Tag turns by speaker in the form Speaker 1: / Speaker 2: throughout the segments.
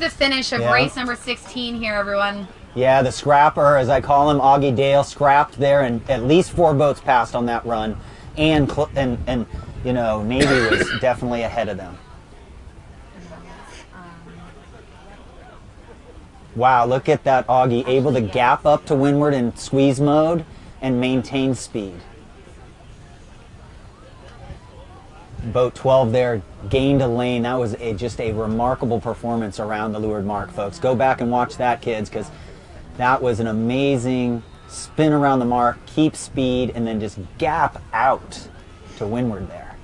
Speaker 1: the finish of race number 16 here, everyone.
Speaker 2: Yeah, the scrapper, as I call him, Augie Dale, scrapped there, and at least 4 boats passed on that run, and you know, Navy was definitely ahead of them. Wow, look at that Augie, able to gap up to windward in squeeze mode and maintain speed. Boat 12 there gained a lane. That was just a remarkable performance around the leeward mark, folks. Go back and watch that, kids, because that was an amazing spin around the mark, keep speed, and then just gap out to windward there.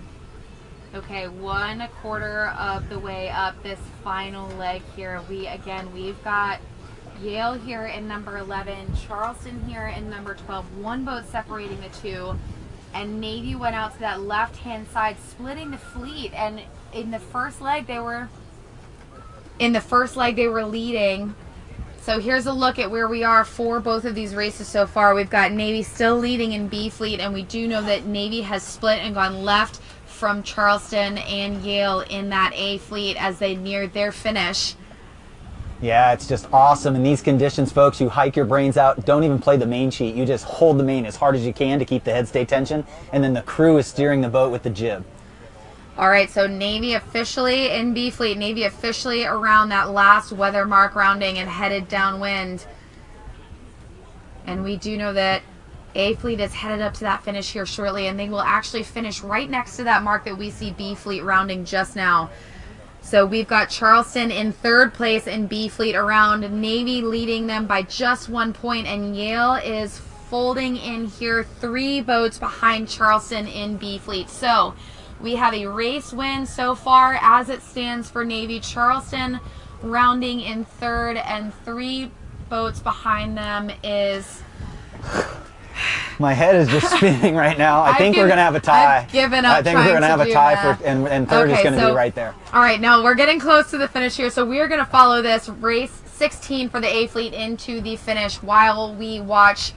Speaker 1: Okay, 1/4 of the way up this final leg here. We've got Yale here in number 11, Charleston here in number 12, 1 boat separating the 2, and Navy went out to that left-hand side, splitting the fleet. And in the first leg, they were leading. So here's a look at where we are for both of these races so far. We've got Navy still leading in B fleet, and we do know that Navy has split and gone left from Charleston and Yale in that A fleet as they near their finish.
Speaker 2: Yeah, it's just awesome. In these conditions, folks, you hike your brains out. Don't even play the main sheet. You just hold the main as hard as you can to keep the head stay tension, and then the crew is steering the boat with the jib.
Speaker 1: All right, so Navy officially in B fleet. Navy officially around that last weather mark rounding and headed downwind. And we do know that A fleet is headed up to that finish here shortly, and they will actually finish right next to that mark that we see B fleet rounding just now. So we've got Charleston in 3rd place in B fleet around, Navy leading them by just 1 point, and Yale is folding in here 3 boats behind Charleston in B fleet. So we have a race win so far as it stands for Navy. Charleston rounding in 3rd, and 3 boats behind them is...
Speaker 2: My head is just spinning right now. I think we're going to have a tie.
Speaker 1: I've given up.
Speaker 2: I think we're going to have a tie and 3rd is going to be right there.
Speaker 1: All right, now we're getting close to the finish here, so we're going to follow this race 16 for the A fleet into the finish while we watch,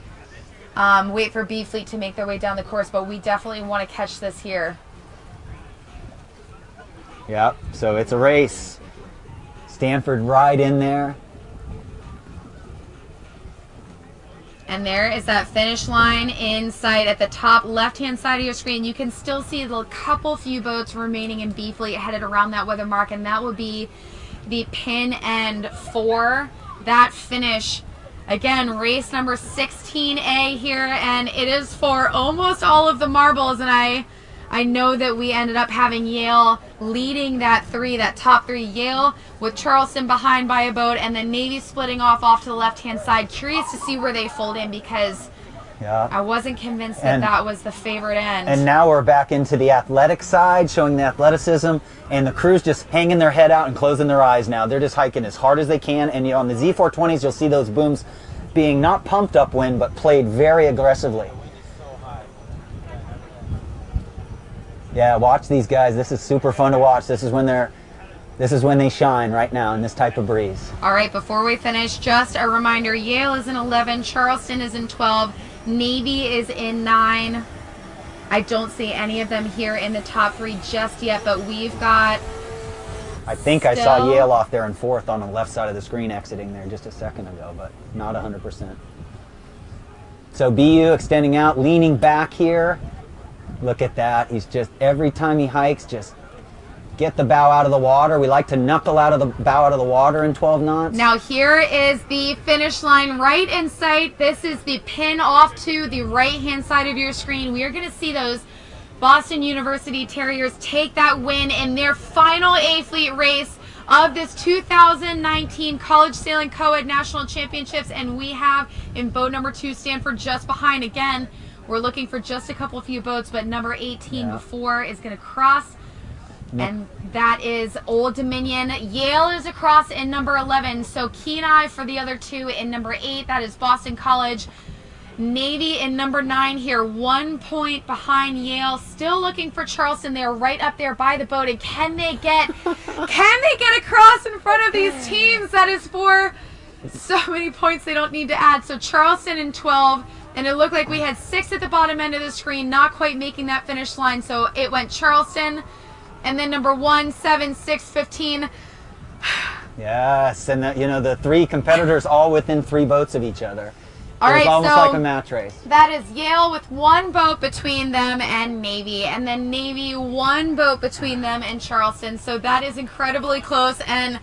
Speaker 1: wait for B fleet to make their way down the course, but we definitely want to catch this here.
Speaker 2: Yep, so it's a race. Stanford right in there.
Speaker 1: And there is that finish line in sight at the top left-hand side of your screen. You can still see the few boats remaining in B fleet headed around that weather mark, and that will be the pin end for that finish. Again, race number 16A here, and it is for almost all of the marbles, and I know that we ended up having Yale leading that top 3. Yale with Charleston behind by a boat, and then Navy splitting off to the left-hand side. Curious to see where they fold in, because I wasn't convinced that was the favorite end.
Speaker 2: And now we're back into the athletic side, showing the athleticism, and the crew's just hanging their head out and closing their eyes now. They're just hiking as hard as they can, and on the Z420s, you'll see those booms being not pumped upwind, but played very aggressively. Yeah, watch these guys. This is super fun to watch. This is when they shine right now in this type of breeze.
Speaker 1: All right, before we finish, just a reminder, Yale is in 11, Charleston is in 12, Navy is in 9. I don't see any of them here in the top 3 just yet, but we've got...
Speaker 2: I think I saw Yale off there in 4th on the left side of the screen exiting there just a second ago, but not 100%. So BU extending out, leaning back here. Look at that. He's just, every time he hikes, just get the bow out of the water. We like to knuckle out of the bow out of the water in 12 knots.
Speaker 1: Now here is the finish line right in sight. This is the pin off to the right-hand side of your screen. We are going to see those Boston University Terriers take that win in their final A fleet race of this 2019 College Sailing Co-Ed National Championships, and we have in boat number 2 Stanford just behind. Again, we're looking for just a few boats, but number 18 before is going to cross, and that is Old Dominion. Yale is across in number 11, so keen eye for the other 2 in number 8. That is Boston College. Navy in number 9 here, 1 point behind Yale. Still looking for Charleston. They're right up there by the boat, and can they get across in front of these teams? That is for so many points they don't need to add. So Charleston in 12. And it looked like we had 6 at the bottom end of the screen, not quite making that finish line. So it went Charleston, and then number 1, 7, 6, 15.
Speaker 2: Yes, and the three competitors all within 3 boats of each other.
Speaker 1: All
Speaker 2: It was
Speaker 1: right,
Speaker 2: almost
Speaker 1: so
Speaker 2: like a match race.
Speaker 1: that is Yale with 1 boat between them and Navy, and then Navy 1 boat between them and Charleston. So that is incredibly close, and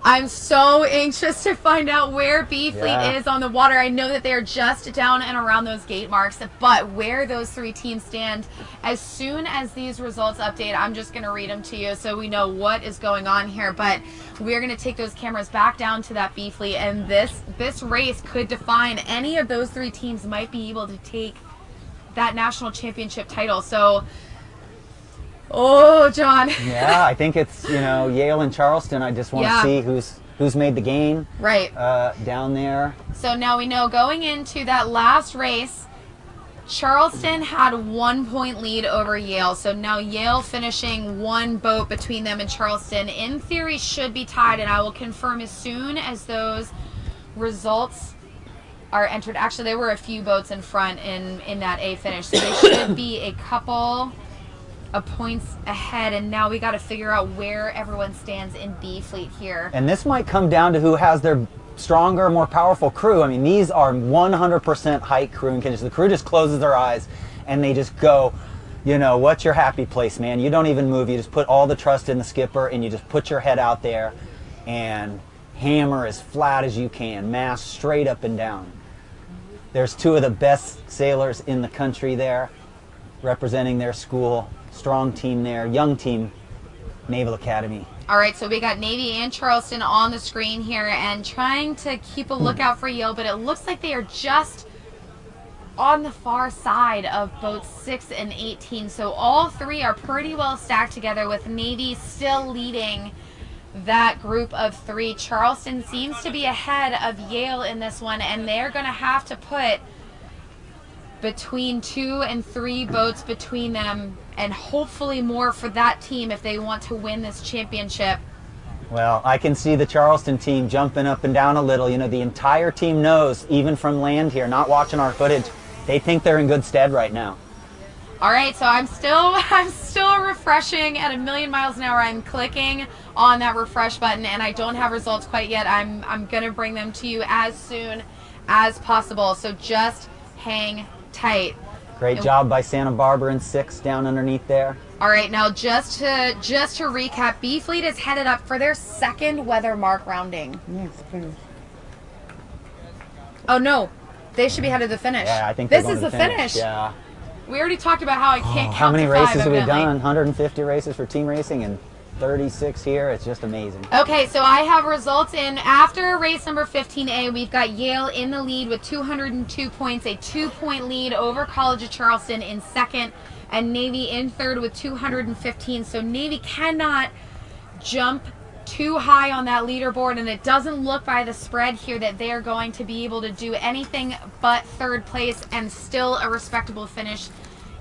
Speaker 1: I'm so anxious to find out where B Fleet is on the water. I know that they're just down and around those gate marks, but where those 3 teams stand, as soon as these results update, I'm just going to read them to you so we know what is going on here. But we're going to take those cameras back down to that B Fleet, and this race could define any of those 3 teams might be able to take that national championship title. So, oh, John.
Speaker 2: Yeah, I think it's, Yale and Charleston. I just want to see who's made the gain down there.
Speaker 1: So now we know going into that last race, Charleston had 1 point lead over Yale. So now Yale finishing 1 boat between them and Charleston, in theory, should be tied, and I will confirm as soon as those results are entered. Actually, there were a few boats in front in that A finish, so they should be a couple of points ahead, and now we got to figure out where everyone stands in B Fleet here.
Speaker 2: And this might come down to who has their stronger, more powerful crew. I mean, these are 100% height crewing conditions. The crew just closes their eyes and they just go, what's your happy place, man? You don't even move. You just put all the trust in the skipper and you just put your head out there and hammer as flat as you can, mast straight up and down. There's 2 of the best sailors in the country there representing their school. Strong team there, young team, Naval Academy.
Speaker 1: All right, so we got Navy and Charleston on the screen here and trying to keep a lookout for Yale, but it looks like they are just on the far side of boats 6 and 18. So all 3 are pretty well stacked together, with Navy still leading that group of 3. Charleston seems to be ahead of Yale in this one, and they're going to have to put between 2 and 3 boats between them, and hopefully more for that team if they want to win this championship.
Speaker 2: Well, I can see the Charleston team jumping up and down a little. The entire team knows, even from land here, not watching our footage, they think they're in good stead right now.
Speaker 1: All right, so I'm still refreshing at 1,000,000 miles an hour. I'm clicking on that refresh button, and I don't have results quite yet. I'm gonna bring them to you as soon as possible. So just hang tight.
Speaker 2: Great job by Santa Barbara in 6 down underneath there.
Speaker 1: All right, now just to recap, B Fleet is headed up for their 2nd weather mark rounding. Oh no, they should be headed to the finish.
Speaker 2: Yeah, I think
Speaker 1: this is the finish.
Speaker 2: Yeah.
Speaker 1: We already talked about how I can't count
Speaker 2: how many
Speaker 1: to 5,
Speaker 2: races have we
Speaker 1: evidently.
Speaker 2: done? 150 races for team racing and 36 here. It's just amazing.
Speaker 1: Okay, so I have results in after race number 15A. We've got Yale in the lead with 202 points, a 2-point lead over College of Charleston in 2nd, and Navy in 3rd with 215. So Navy cannot jump too high on that leaderboard, and it doesn't look by the spread here that they are going to be able to do anything but 3rd place and still a respectable finish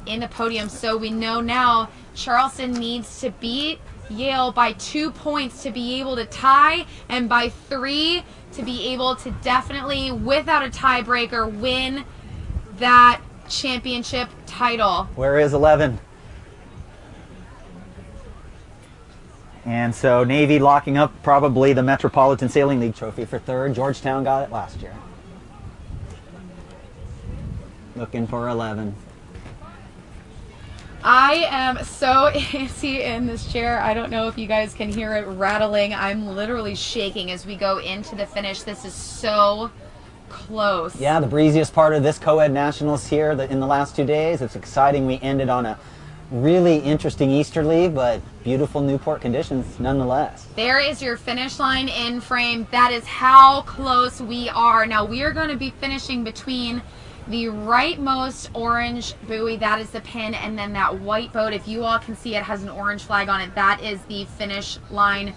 Speaker 1: in the podium. So we know now Charleston needs to beat Yale by 2 points to be able to tie, and by 3 to be able to definitely, without a tiebreaker, win that championship title.
Speaker 2: Where is 11? And so Navy locking up probably the Metropolitan Sailing League trophy for 3rd. Georgetown got it last year. Looking for 11.
Speaker 1: I am so antsy in this chair. I don't know if you guys can hear it rattling. I'm literally shaking as we go into the finish. This is so close.
Speaker 2: Yeah, the breeziest part of this co-ed nationals here in the last 2 days. It's exciting. We ended on a really interesting easterly, but beautiful Newport conditions nonetheless.
Speaker 1: There is your finish line in frame. That is how close we are. Now we are going to be finishing between the rightmost orange buoy, that is the pin, and then that white boat, if you all can see, it has an orange flag on it. That is the finish line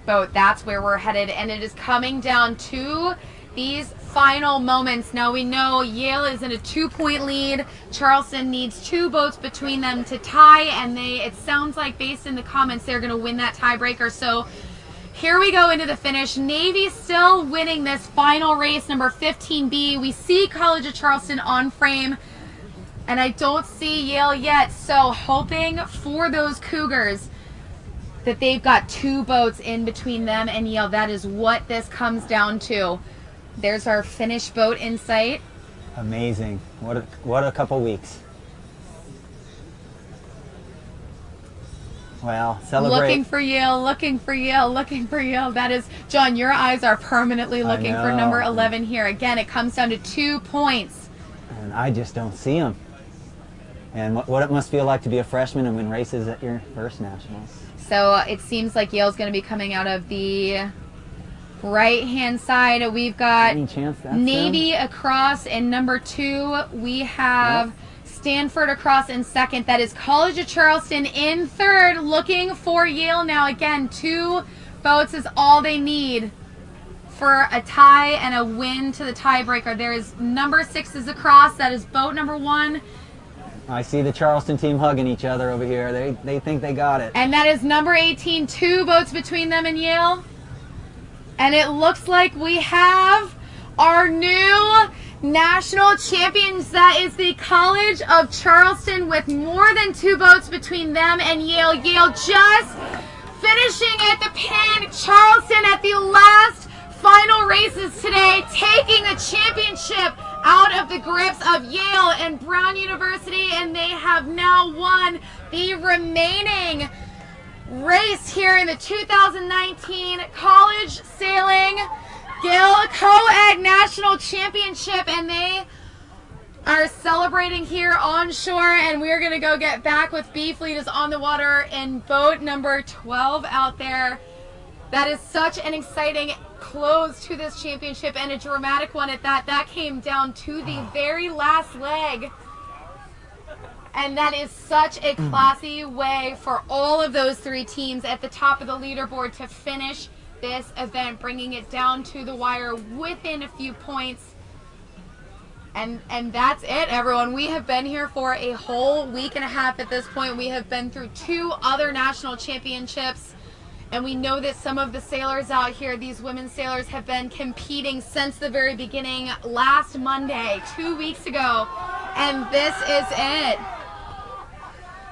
Speaker 1: boat. That's where we're headed, and it is coming down to these final moments. Now we know Yale is in a 2-point lead. Charleston needs 2 boats between them to tie, and it sounds like, based in the comments, they're going to win that tiebreaker. So here we go into the finish. Navy still winning this final race, number 15B. We see College of Charleston on frame, and I don't see Yale yet, so hoping for those Cougars. that they've got 2 boats in between them and Yale. That is what this comes down to. There's our finished boat in sight.
Speaker 2: Amazing. What a couple weeks. Well, celebrate.
Speaker 1: Looking for Yale, looking for Yale, looking for Yale. That is, John, your eyes are permanently looking for number 11 here. Again, it comes down to 2 points.
Speaker 2: And I just don't see them. And what it must feel like to be a freshman and win races at your first nationals.
Speaker 1: So it seems like Yale's going to be coming out of the right-hand side. We've got
Speaker 2: Any chance that's
Speaker 1: Navy
Speaker 2: them?
Speaker 1: across in number 2. We have Stanford across in second. That is College of Charleston in third, looking for Yale now. Again, 2 boats is all they need for a tie and a win to the tiebreaker. There is number 6 is across. That is boat number 1.
Speaker 2: I see the Charleston team hugging each other over here. They think they got it.
Speaker 1: And that is number 18. 2 boats between them and Yale. And it looks like we have our new national champions. That is the College of Charleston with more than 2 boats between them and Yale. Yale just finishing at the pin. Charleston at the last final races today, taking the championship out of the grips of Yale and Brown University, and they have now won the remaining race here in the 2019 College Sailing Yale Co-Ed National Championship, and they are celebrating here on shore, and we're going to go get back with B Fleet is on the water in boat number 12 out there. That is such an exciting close to this championship, and a dramatic one at that. That came down to the very last leg. And that is such a classy way for all of those 3 teams at the top of the leaderboard to finish this event, bringing it down to the wire within a few points. And that's it, everyone. We have been here for a whole week and a half at this point. We have been through 2 other national championships. And we know that some of the sailors out here, these women sailors, have been competing since the very beginning last Monday, 2 weeks ago. And this is it.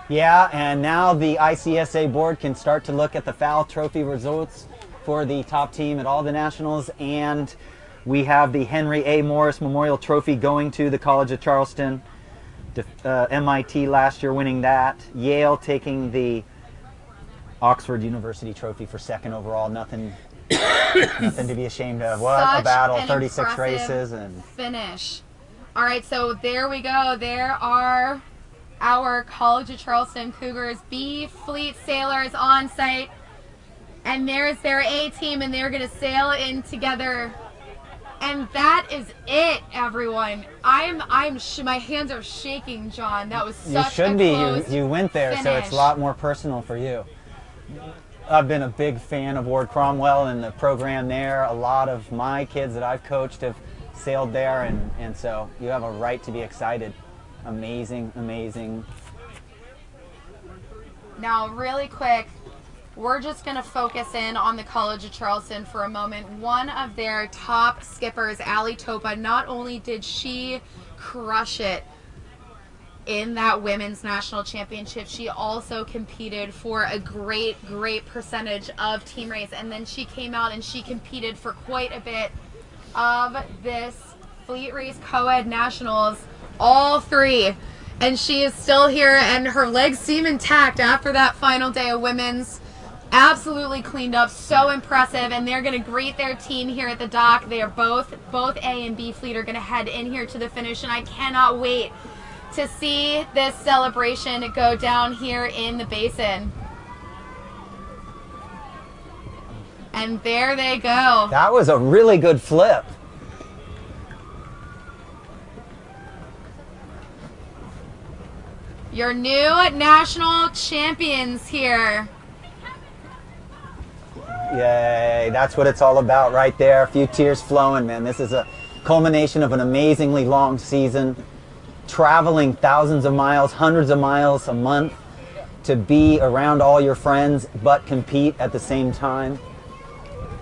Speaker 2: Yeah, and now the ICSA board can start to look at the FAL trophy results for the top team at all the nationals. And we have the Henry A. Morris Memorial Trophy going to the College of Charleston. MIT last year winning that. Yale taking the Oxford University Trophy for 2nd overall. Nothing to be ashamed of. What
Speaker 1: Such
Speaker 2: a battle!
Speaker 1: an
Speaker 2: 36
Speaker 1: impressive
Speaker 2: races and
Speaker 1: finish. All right, so there we go. There are our College of Charleston Cougars B Fleet sailors on site, and there's their A team, and they're going to sail in together. And that is it, everyone. My hands are shaking, John. That was such
Speaker 2: you should
Speaker 1: a
Speaker 2: be.
Speaker 1: close
Speaker 2: You went there, so it's
Speaker 1: finish.
Speaker 2: a lot more personal for you. I've been a big fan of Ward Cromwell and the program there. A lot of my kids that I've coached have sailed there, and so you have a right to be excited. Amazing, amazing.
Speaker 1: Now, really quick, we're just going to focus in on the College of Charleston for a moment. One of their top skippers, Allie Topa, not only did she crush it in that women's national championship, she also competed for a great percentage of team race, and then she came out and she competed for quite a bit of this Fleet Race Co-Ed Nationals, all 3, and she is still here, and her legs seem intact after that final day of women's. Absolutely cleaned up, so impressive, and they're going to greet their team here at the dock. They are both A and B Fleet are going to head in here to the finish, and I cannot wait to see this celebration go down here in the basin. And there they go.
Speaker 2: That was a really good flip.
Speaker 1: Your new national champions here.
Speaker 2: Yay, that's what it's all about right there. A few tears flowing, man. This is a culmination of an amazingly long season. Traveling thousands of miles, hundreds of miles a month to be around all your friends but compete at the same time.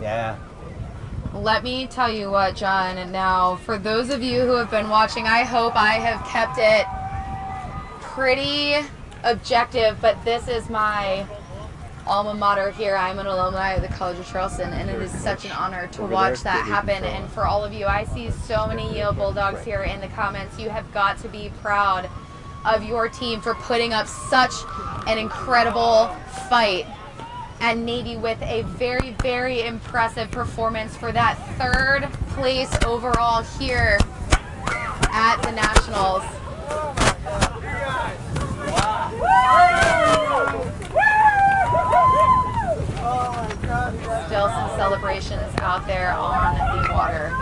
Speaker 2: Yeah.
Speaker 1: Let me tell you what, John, and now for those of you who have been watching, I hope I have kept it pretty objective, but this is my alma mater here. I'm an alumni of the College of Charleston, and it is such an honor to watch that happen. And for all of you, I see so many Yale Bulldogs here in the comments. You have got to be proud of your team for putting up such an incredible fight at Navy with a very, very impressive performance for that 3rd place overall here at the Nationals. Still some celebrations out there on the water.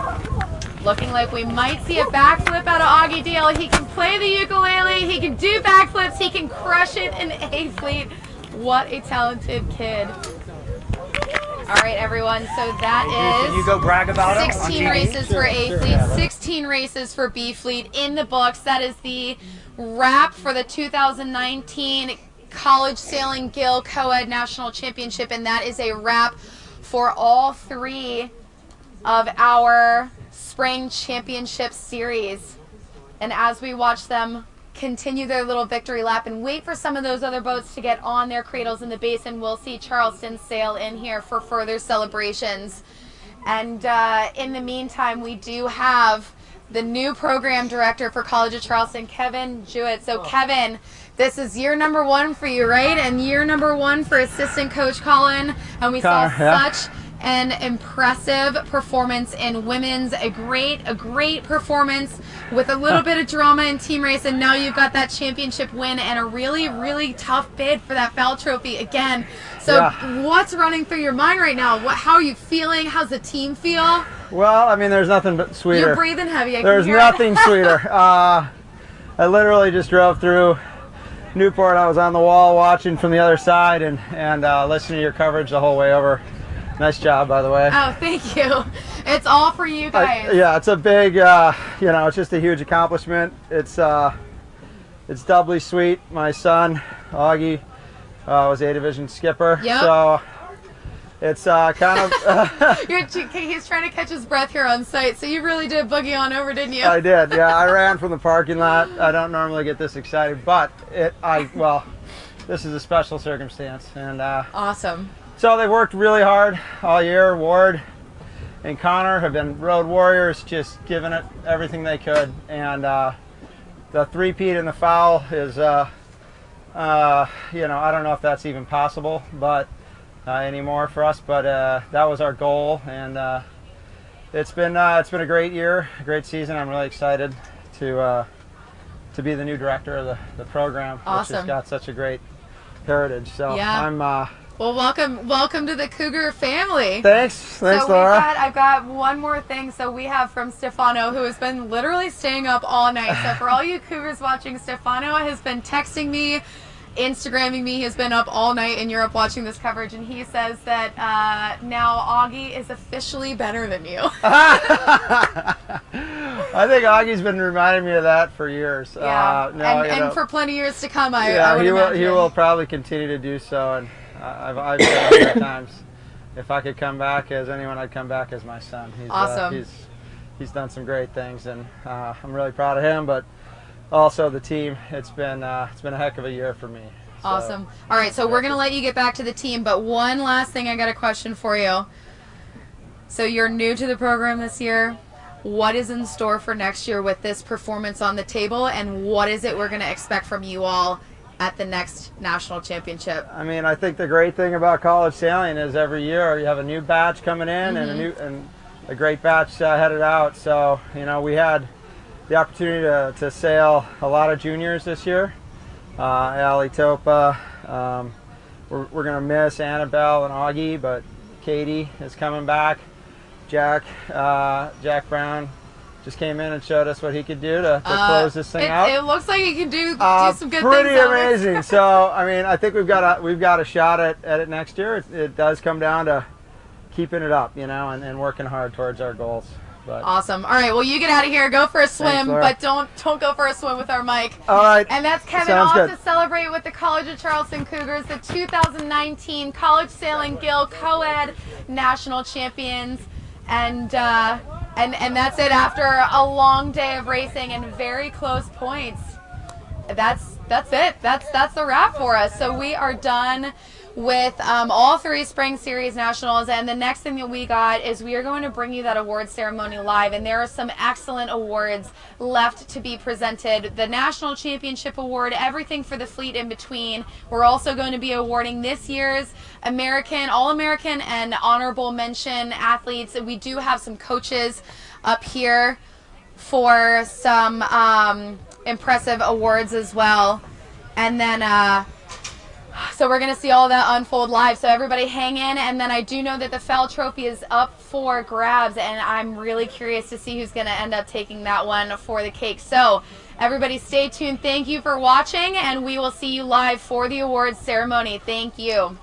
Speaker 1: Looking like we might see a backflip out of Augie Deal. He can play the ukulele, he can do backflips, he can crush it in A Fleet. What a talented kid. All right, everyone, so that is
Speaker 3: Can you go brag about
Speaker 1: 16 races for A Fleet, 16 races for B Fleet in the books. That is the wrap for the 2019 College Sailing Guild Co-Ed National Championship, and that is a wrap for all 3 of our Spring Championship Series. And as we watch them continue their little victory lap and wait for some of those other boats to get on their cradles in the basin, we'll see Charleston sail in here for further celebrations. And in the meantime, we do have the new program director for College of Charleston, Kevin Jewett. So Kevin, this is year number 1 for you, right? And year number 1 for assistant coach Colin. And we saw such an impressive performance in women's, a great performance with a little bit of drama in team race, and now you've got that championship win and a really tough bid for that FAL trophy again. So what's running through your mind right now? How are you feeling? How's the team feel?
Speaker 3: Well, I mean, there's nothing but sweeter.
Speaker 1: You're breathing heavy.
Speaker 3: There's nothing sweeter. I literally just drove through Newport. I was on the wall watching from the other side and listening to your coverage the whole way over. Nice job, by the way.
Speaker 1: Oh, thank you. It's all for you guys.
Speaker 3: Yeah, it's a big, it's just a huge accomplishment. It's doubly sweet. My son, Augie, was A Division skipper.
Speaker 1: Yep.
Speaker 3: So it's kind of...
Speaker 1: He's trying to catch his breath here on site, so you really did boogie on over, didn't you?
Speaker 3: I did, yeah. I ran from the parking lot. I don't normally get this excited, but this is a special circumstance. And
Speaker 1: awesome.
Speaker 3: So they've worked really hard all year. Ward and Connor have been road warriors, just giving it everything they could. And the three-peat in the FAL is, I don't know if that's even possible, but anymore for us. But that was our goal, and it's been a great year, a great season. I'm really excited to be the new director of the program,
Speaker 1: awesome.
Speaker 3: Which has got such a great heritage. So
Speaker 1: yeah.
Speaker 3: I'm.
Speaker 1: Well, welcome to the Cougar family.
Speaker 3: Thanks, Laura.
Speaker 1: I've got one more thing. So we have from Stefano, who has been literally staying up all night. So for all you Cougars watching, Stefano has been texting me, Instagramming me. He's been up all night in Europe watching this coverage, and he says that now Augie is officially better than you.
Speaker 3: I think Augie's been reminding me of that for years.
Speaker 1: Yeah, and for plenty of years to come, I would imagine.
Speaker 3: He will probably continue to do so, and I've said it many times. If I could come back as anyone, I'd come back as my son. He's
Speaker 1: awesome.
Speaker 3: He's done some great things, and I'm really proud of him. But also the team. It's been a heck of a year for me. So.
Speaker 1: Awesome. All right, so we're gonna let you get back to the team, but one last thing, I got a question for you. So you're new to the program this year. What is in store for next year with this performance on the table, and what is it we're gonna expect from you all at the next national championship?
Speaker 3: I mean, I think the great thing about college sailing is every year you have a new batch coming in and a great batch headed out. So, we had the opportunity to sail a lot of juniors this year. Allie Topa, we're going to miss Annabelle and Augie, but Katie is coming back. Jack Brown just came in and showed us what he could do to close this thing out.
Speaker 1: It looks like he can do some good things.
Speaker 3: Pretty amazing. So, I mean, I think we've got a shot at it next year. It does come down to keeping it up, and working hard towards our goals. But
Speaker 1: awesome. All right, well, you get out of here. Go for a swim,
Speaker 3: Thanks,
Speaker 1: but don't go for a swim with our mic.
Speaker 3: All right.
Speaker 1: And that's Kevin
Speaker 3: Sounds
Speaker 1: off
Speaker 3: good.
Speaker 1: to celebrate with the College of Charleston Cougars, the 2019 College Sailing Guild Co-Ed National Champions. And that's it after a long day of racing and very close points. That's it. That's the wrap for us. So we are done with all 3 Spring Series Nationals. And the next thing that we got is we are going to bring you that award ceremony live. And there are some excellent awards left to be presented. The National Championship Award, everything for the fleet in between. We're also going to be awarding this year's American, All-American, and honorable mention athletes. We do have some coaches up here for some impressive awards as well. And then so we're going to see all that unfold live. So everybody hang in. And then I do know that the Fell Trophy is up for grabs, and I'm really curious to see who's going to end up taking that one for the cake. So everybody stay tuned. Thank you for watching, and we will see you live for the awards ceremony. Thank you.